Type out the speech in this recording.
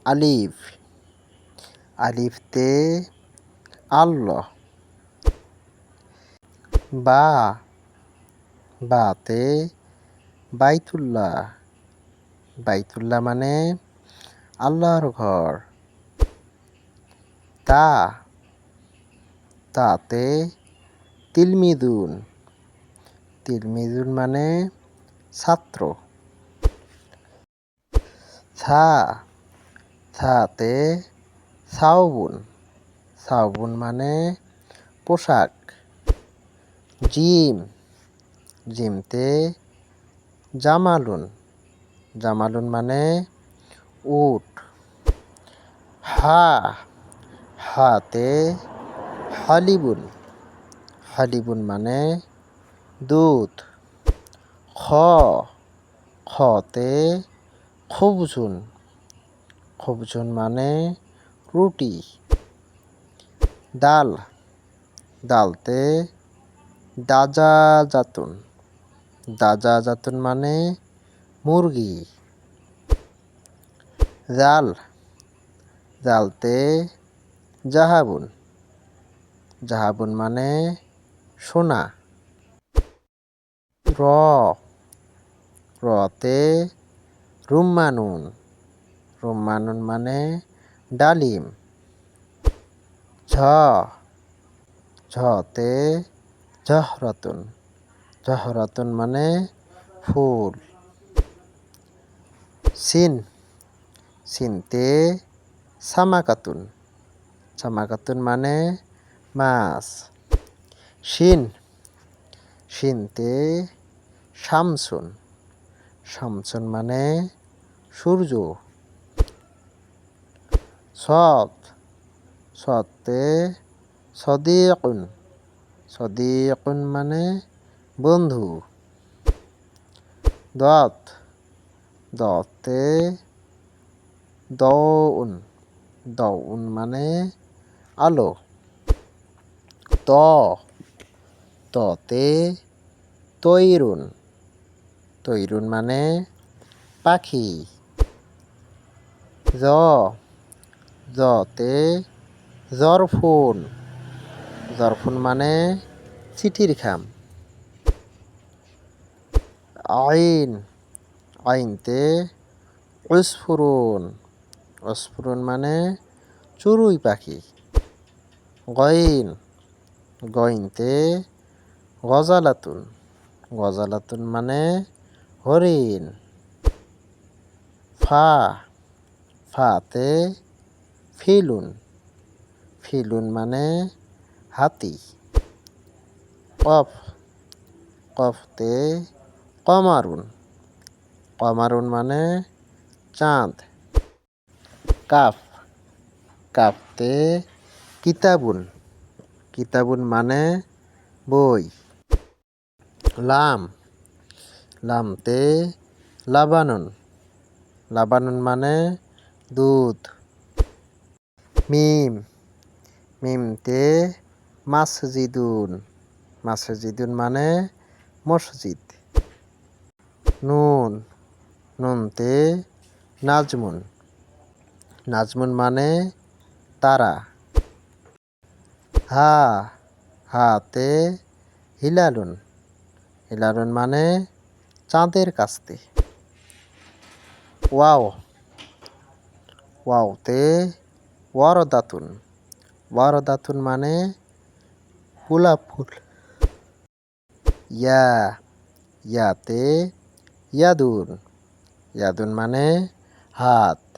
আলিফ, আলিফতে আল্লাহ। বা, বাতে বাইতুল্লাহ, বাইতুল্লাহ মানে আল্লাহর ঘর। তা, তাতে তিলমিদুন, তিলমিদুন মানে ছাত্র। থা, থাতে সাউবুন, সাউবুন মানে পোশাক। জিম, জিমতে জামালুন, জামালুন মানে উট। হা, হাতে হালিবুন, হালিবুন মানে দুধ। খ, খতে খুবজুন, খুবজুন মানে রুটি। দাল, দালতে দাজাজাতুন, দাজাজাতুন মানে মুরগি। জাল, জালতে জাহাবুন, জাহাবুন মানে সোনা। র, রতে রুম্মানুন, রুম্মানুন মানে ডালিম। ঝ, ঝতে জহরতুন, জহরতুন মানে ফুল। সিন, সিনতে সামাকাতুন, সামাকাতুন মানে মাছ। শিন, শিনতে শামসুন, শামসুন মানে সূর্য। সদ, সদতে সদিকুন, সদিকুন মানে বন্ধু। দত, দতে দউন, দউন মানে আলো। ত, ততে তৈরুন, তৈরুন মানে পাখি। জ, জতে জরফুন, জরফুন মানে চিঠির খাম। আইন, আইনতে উসফুরুন, উসফুরুন মানে চড়ুই পাখি। গইন, গইনতে গজালাতুন, গজালাতুন মানে হরিণ। ফা, ফাতে ফিলুন, ফিলুন মানে হাতি। কফ, কফতে কমারুন, কমারুন মানে চাঁদ। কাফ, কাফতে কিতাবুন, কিতাবুন মানে বই। লাম, লামতে লাবানুন, লাবানুন মানে দুধ। মিম, মিমতে মাসজিদুন, মাসজিদুন মানে মসজিদ। নুন, নুনতে নাজমুন, নাজমুন মানে তারা। হা, হাতে হিলালুন, হিলালুন মানে চাঁদের কাস্তে। ওয়াও, ওয়াওতে ওয়ারদাতুন, ওয়ারদাতুন মানে গোলাপ ফুল। ইয়া, ইয়াতে ইয়াদুন, ইয়াদুন মানে হাত।